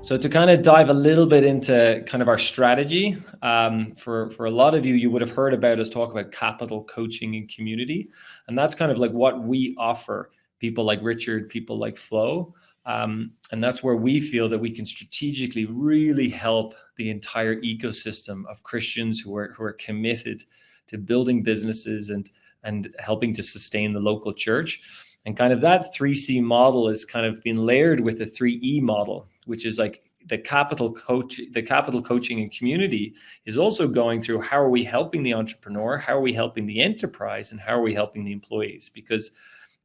So to kind of dive a little bit into kind of our strategy, for a lot of you, you would have heard about us talk about capital coaching and community, and that's kind of like what we offer people like Richard, people like Flo, and that's where we feel that we can strategically really help the entire ecosystem of Christians who are committed to building businesses and helping to sustain the local church. And kind of that 3C model is kind of been layered with the 3E model, which is like the capital coaching and community is also going through how are we helping the entrepreneur, how are we helping the enterprise, and how are we helping the employees? Because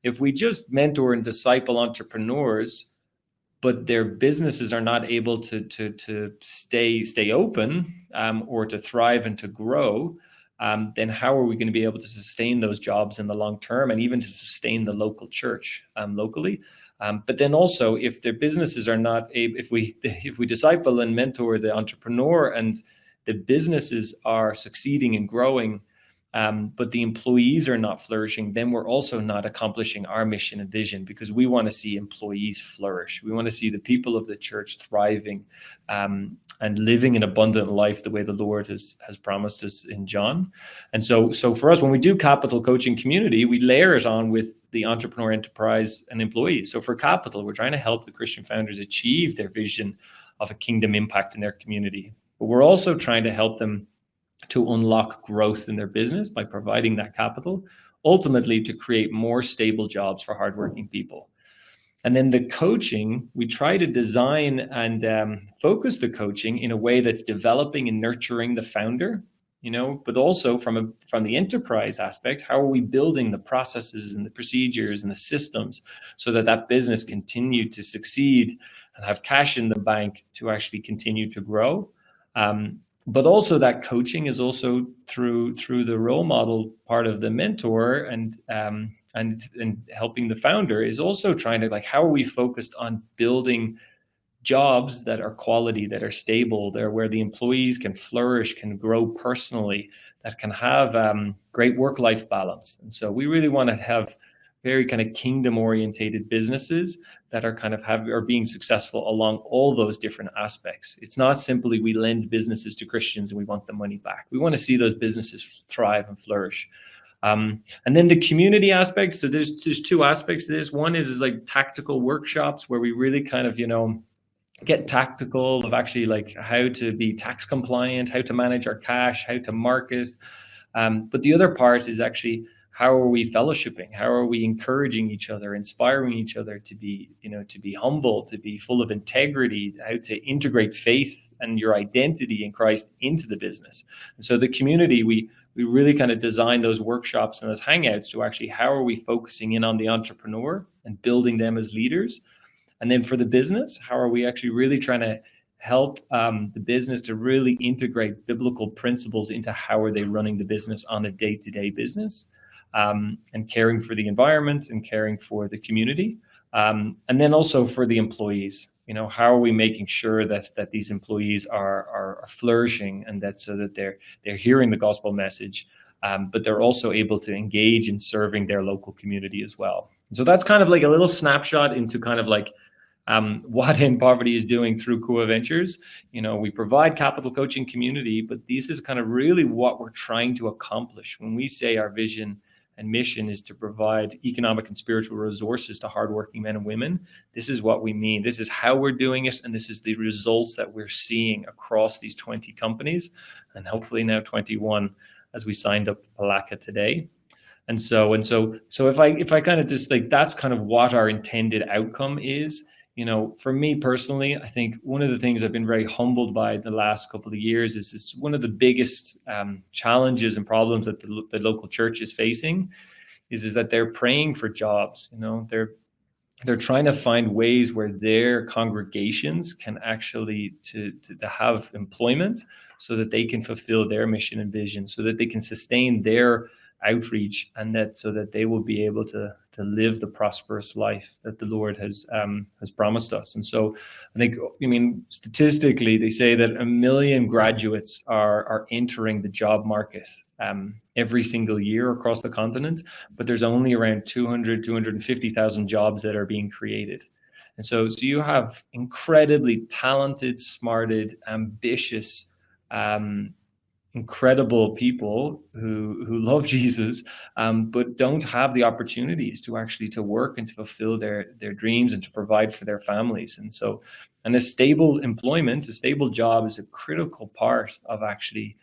if we just mentor and disciple entrepreneurs, but their businesses are not able to stay open, or to thrive and to grow, then how are we going to be able to sustain those jobs in the long term and even to sustain the local church locally? But then also, if their businesses are not able, if we disciple and mentor the entrepreneur and the businesses are succeeding and growing, but the employees are not flourishing, then we're also not accomplishing our mission and vision, because we want to see employees flourish. We want to see the people of the church thriving, and living an abundant life the way the Lord has promised us in John. And so for us, when we do capital coaching community, we layer it on with the entrepreneur, enterprise, and employees. So for capital, we're trying to help the Christian founders achieve their vision of a kingdom impact in their community. But we're also trying to help them to unlock growth in their business by providing that capital, ultimately to create more stable jobs for hardworking people. And then the coaching, we try to design and focus the coaching in a way that's developing and nurturing the founder, but also from the enterprise aspect, how are we building the processes and the procedures and the systems so that business continue to succeed and have cash in the bank to actually continue to grow. But also that coaching is also through the role model part of the mentor and helping the founder is also trying to, like, how are we focused on building jobs that are quality, that are stable, there where the employees can flourish, can grow personally, that can have great work-life balance. And so we really want to have very kind of kingdom orientated businesses that are kind of are being successful along all those different aspects. It's not simply we lend businesses to Christians and we want the money back. We want to see those businesses thrive and flourish. And then the community aspect. So there's two aspects to this. One is like tactical workshops where we really kind of, get tactical of actually like how to be tax compliant, how to manage our cash, how to market. But the other part is actually, how are we fellowshipping? How are we encouraging each other, inspiring each other to be, to be humble, to be full of integrity, how to integrate faith and your identity in Christ into the business. And so the community, we really kind of design those workshops and those hangouts to actually, how are we focusing in on the entrepreneur and building them as leaders? And then for the business, how are we actually really trying to help the business to really integrate biblical principles into how are they running the business on a day-to-day business? And caring for the environment and caring for the community. And then also for the employees, how are we making sure that these employees are flourishing and that so that they're hearing the gospel message, but they're also able to engage in serving their local community as well. So that's kind of like a little snapshot into kind of like what In Poverty is doing through Kua Ventures. We provide capital coaching community, but this is kind of really what we're trying to accomplish when we say our vision and mission is to provide economic and spiritual resources to hardworking men and women. This is what we mean. This is how we're doing it, and this is the results that we're seeing across these 20 companies, and hopefully now 21 as we signed up Palaka today. And so if I kind of just like, that's kind of what our intended outcome is. For me personally, I think one of the things I've been very humbled by the last couple of years is this, one of the biggest challenges and problems that the local church is facing is that they're praying for jobs. They're trying to find ways where their congregations can actually to have employment so that they can fulfill their mission and vision, so that they can sustain their outreach, and that so that they will be able to live the prosperous life that the Lord has promised us. And so I think, statistically, they say that 1 million graduates are entering the job market every single year across the continent, but there's only around 250,000 jobs that are being created. And so you have incredibly talented, smarted, ambitious, um, incredible people who love Jesus, but don't have the opportunities to actually to work and to fulfill their dreams and to provide for their families. And a stable employment, a stable job, is a critical part of actually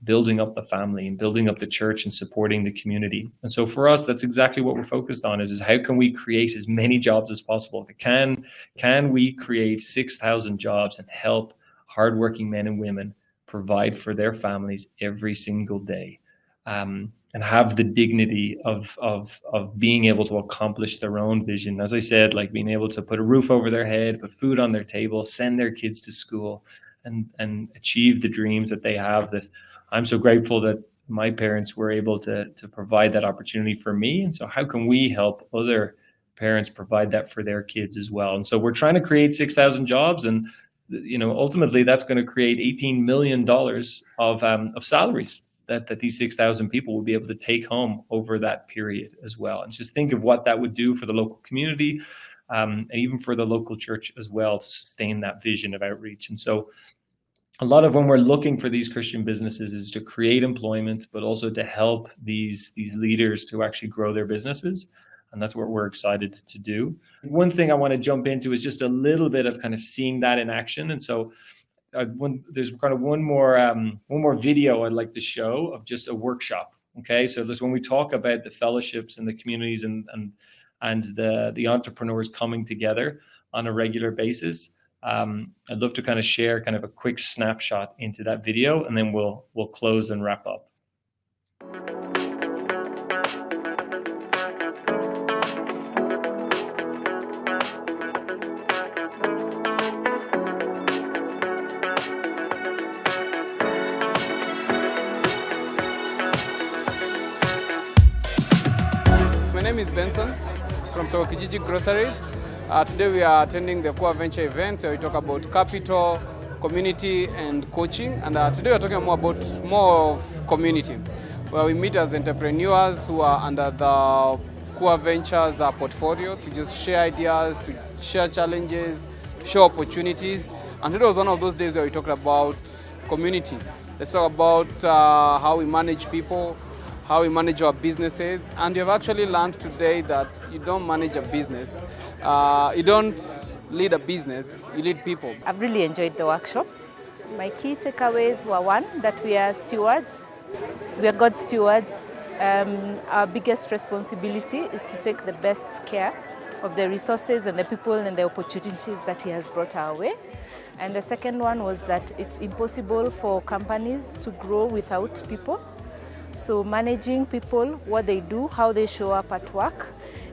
building up the family and building up the church and supporting the community. And so for us, that's exactly what we're focused on: is how can we create as many jobs as possible? Can we create 6,000 jobs and help hardworking men and women provide for their families every single day, and have the dignity of being able to accomplish their own vision? As I said, like being able to put a roof over their head, put food on their table, send their kids to school, and achieve the dreams that they have. That I'm so grateful that my parents were able to provide that opportunity for me. And so how can we help other parents provide that for their kids as well? And so we're trying to create 6,000 jobs, and ultimately that's going to create $18 million of salaries that these 6,000 people will be able to take home over that period as well. And just think of what that would do for the local community, and even for the local church as well, to sustain that vision of outreach. And so a lot of when we're looking for these Christian businesses is to create employment, but also to help these leaders to actually grow their businesses. And that's what we're excited to do. One thing I want to jump into is just a little bit of kind of seeing that in action. And so there's kind of one more video I'd like to show of just a workshop. Okay, so there's when we talk about the fellowships and the communities and the entrepreneurs coming together on a regular basis. I'd love to kind of share kind of a quick snapshot into that video, and then we'll close and wrap up. My name is Benson from Kijiji Groceries. Today we are attending the Core Venture event where we talk about capital, community and coaching. And today we're talking more of community, where we meet as entrepreneurs who are under the Core Ventures portfolio to just share ideas, to share challenges, to share opportunities. And today was one of those days where we talked about community. Let's talk about how we manage people, how we manage our businesses. And you've actually learned today that you don't manage a business. You don't lead a business, you lead people. I've really enjoyed the workshop. My key takeaways were, one, that we are stewards. We are God's stewards. Our biggest responsibility is to take the best care of the resources and the people and the opportunities that He has brought our way. And the second one was that it's impossible for companies to grow without people. So managing people, what they do, how they show up at work,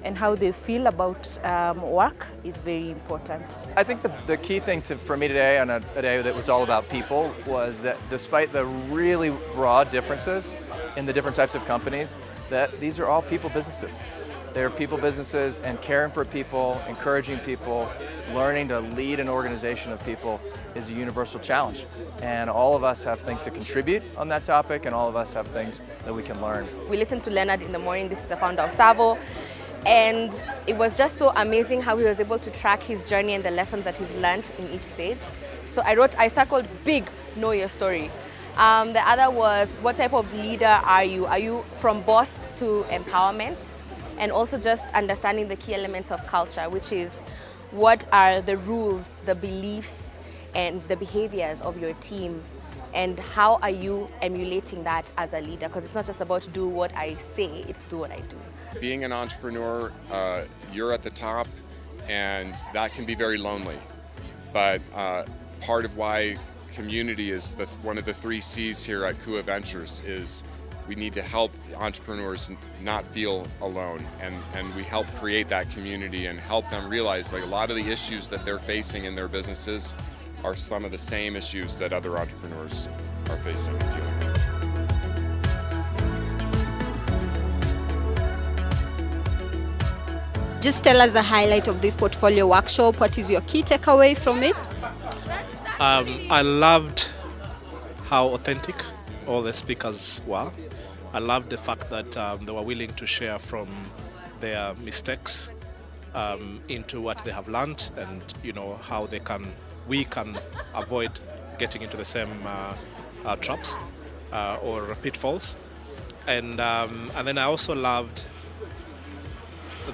and how they feel about work is very important. I think the key thing for me today, on a day that was all about people, was that despite the really broad differences in the different types of companies, that these are all people businesses. They're people businesses, and caring for people, encouraging people, learning to lead an organization of people is a universal challenge. And all of us have things to contribute on that topic, and all of us have things that we can learn. We listened to Leonard in the morning. This is the founder of Savo. And it was just so amazing how he was able to track his journey and the lessons that he's learned in each stage. So I circled big, know your story. The other was, what type of leader are you? Are you from boss to empowerment? And also just understanding the key elements of culture, which is what are the rules, the beliefs, and the behaviors of your team, and how are you emulating that as a leader? Because it's not just about do what I say, it's do what I do. Being an entrepreneur, you're at the top, and that can be very lonely. But part of why community is one of the 3 C's here at Kua Ventures is we need to help entrepreneurs not feel alone, and we help create that community and help them realize like a lot of the issues that they're facing in their businesses are some of the same issues that other entrepreneurs are facing and dealing with. Just tell us the highlight of this portfolio workshop. What is your key takeaway from it? I loved how authentic all the speakers were. I loved the fact that they were willing to share from their mistakes into what they have learned, and how we can avoid getting into the same traps or pitfalls. And then I also loved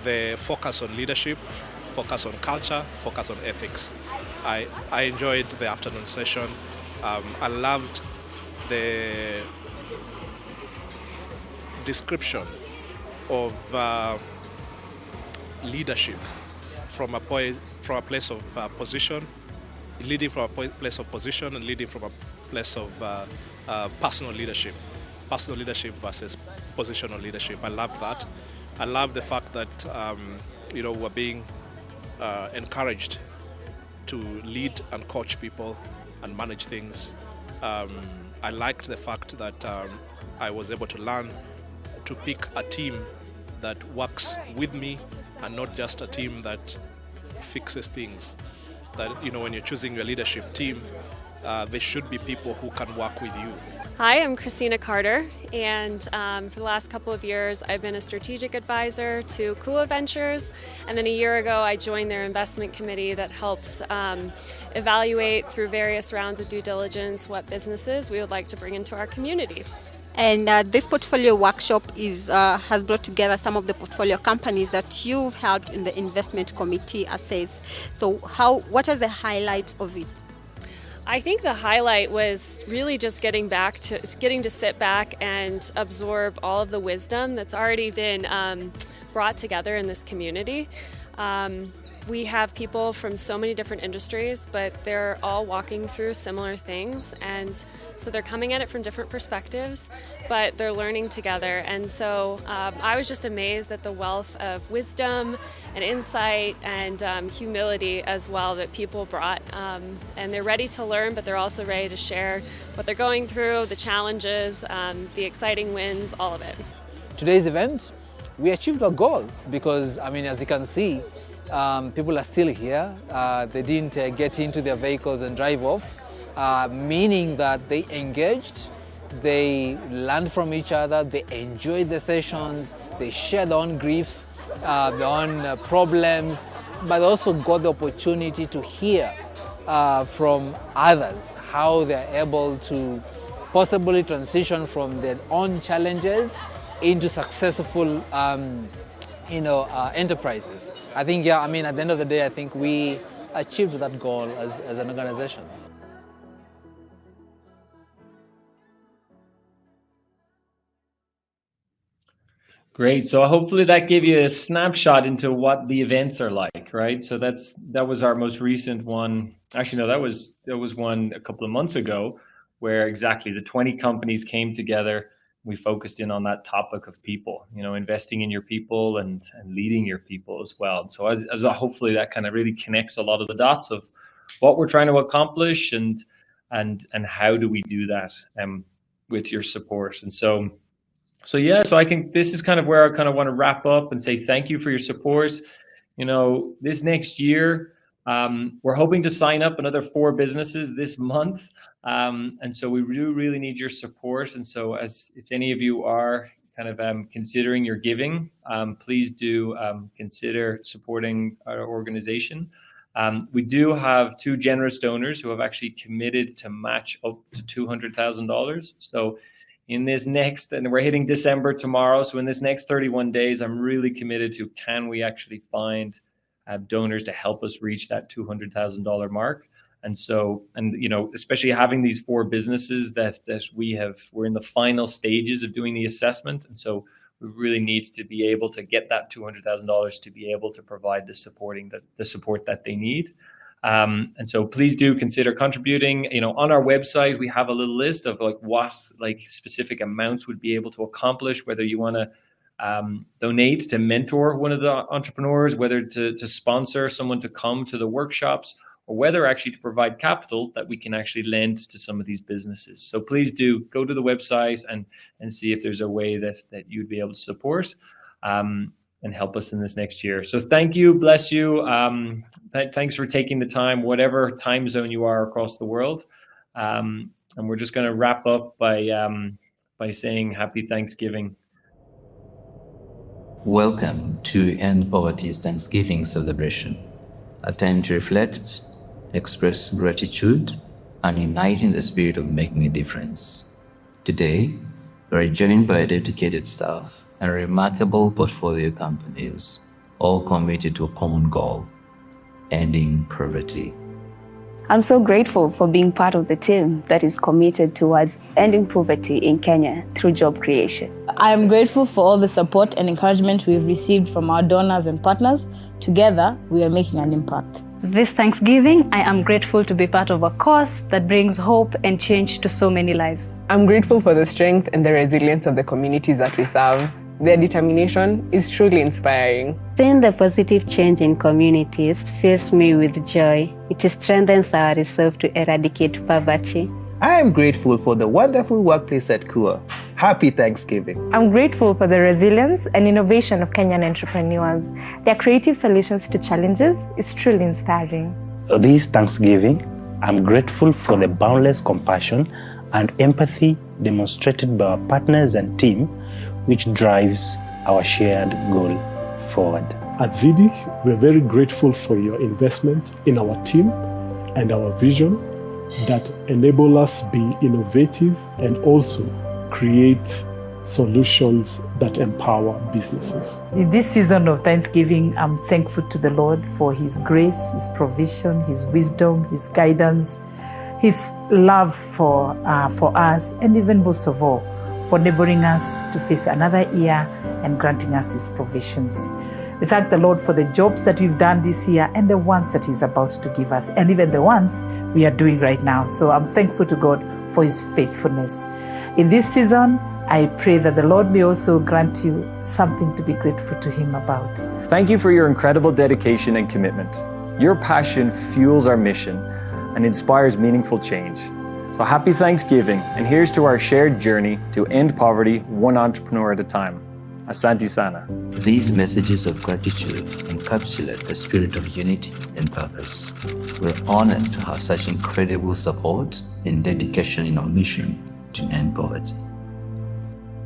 the focus on leadership, focus on culture, focus on ethics. I enjoyed the afternoon session. I loved the description of leadership from a place of position, leading from a place of position, and leading from a place of personal leadership versus positional leadership. I love that. I love the fact that we're being encouraged to lead and coach people and manage things. I liked the fact that I was able to learn to pick a team that works with me and not just a team that fixes things. That when you're choosing your leadership team, there should be people who can work with you. Hi, I'm Christina Carter, and for the last couple of years I've been a strategic advisor to Kua Ventures, and then a year ago I joined their investment committee that helps evaluate through various rounds of due diligence what businesses we would like to bring into our community. And this portfolio workshop has brought together some of the portfolio companies that you've helped in the investment committee assess. So what is the highlights of it? I think the highlight was really just getting to sit back and absorb all of the wisdom that's already been brought together in this community. We have people from so many different industries, but they're all walking through similar things, and so they're coming at it from different perspectives, but they're learning together. And so I was just amazed at the wealth of wisdom and insight and humility as well that people brought. And they're ready to learn, but they're also ready to share what they're going through, the challenges, the exciting wins, all of it. Today's event, we achieved our goal because, as you can see, people are still here. They didn't get into their vehicles and drive off, meaning that they engaged, they learned from each other, they enjoyed the sessions, they shared their own griefs, their own problems, but also got the opportunity to hear from others how they're able to possibly transition from their own challenges into successful enterprises. I think, at the end of the day, I think we achieved that goal as an organization. Great. So hopefully that gave you a snapshot into what the events are like, right? So that was our most recent one. Actually, no, that was one a couple of months ago, where exactly the 20 companies came together. We focused in on that topic of people, investing in your people and leading your people as well. And so as hopefully that kind of really connects a lot of the dots of what we're trying to accomplish and how do we do that with your support. And so I think this is kind of where I kind of want to wrap up and say thank you for your support. This next year, we're hoping to sign up another 4 businesses this month. And so we do really need your support. And so if any of you are kind of considering your giving, please do consider supporting our organization. We do have 2 generous donors who have actually committed to match up to $200,000. So in this next, and we're hitting December tomorrow, so in this next 31 days, I'm really committed to, can we actually find donors to help us reach that $200,000 mark? And so, especially having these 4 businesses that we're in the final stages of doing the assessment. And so we really need to be able to get that $200,000 to be able to provide the support that they need. And so please do consider contributing. On our website, we have a little list of what specific amounts would be able to accomplish, whether you want to donate to mentor one of the entrepreneurs, whether to sponsor someone to come to the workshops, or whether actually to provide capital that we can actually lend to some of these businesses. So please do go to the website and see if there's a way that you'd be able to support and help us in this next year. So thank you, bless you. Thanks for taking the time, whatever time zone you are across the world. And we're just going to wrap up by saying Happy Thanksgiving. Welcome to End Poverty's Thanksgiving celebration, a time to reflect, express gratitude, and unite in the spirit of making a difference. Today, we are joined by dedicated staff and remarkable portfolio companies, all committed to a common goal: ending poverty. I'm so grateful for being part of the team that is committed towards ending poverty in Kenya through job creation. I am grateful for all the support and encouragement we've received from our donors and partners. Together, we are making an impact. This Thanksgiving, I am grateful to be part of a cause that brings hope and change to so many lives. I'm grateful for the strength and the resilience of the communities that we serve. Their determination is truly inspiring. Seeing the positive change in communities fills me with joy. It strengthens our resolve to eradicate poverty. I am grateful for the wonderful workplace at KUA. Happy Thanksgiving. I'm grateful for the resilience and innovation of Kenyan entrepreneurs. Their creative solutions to challenges is truly inspiring. This Thanksgiving, I'm grateful for the boundless compassion and empathy demonstrated by our partners and team, which drives our shared goal forward. At ZD, we're very grateful for your investment in our team and our vision that enable us be innovative and also create solutions that empower businesses. In this season of Thanksgiving, I'm thankful to the Lord for His grace, His provision, His wisdom, His guidance, His love for us, and even most of all, for enabling us to face another year and granting us His provisions. We thank the Lord for the jobs that we've done this year and the ones that He's about to give us, and even the ones we are doing right now. So I'm thankful to God for His faithfulness. In this season, I pray that the Lord may also grant you something to be grateful to Him about. Thank you for your incredible dedication and commitment. Your passion fuels our mission and inspires meaningful change. So happy Thanksgiving, and here's to our shared journey to end poverty one entrepreneur at a time. Asante sana. These messages of gratitude encapsulate the spirit of unity and purpose. We're honored to have such incredible support and dedication in our mission to end poverty.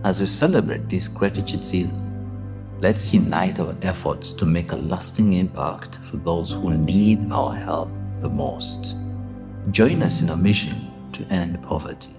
As we celebrate this gratitude season, let's unite our efforts to make a lasting impact for those who need our help the most. Join us in our mission to end poverty.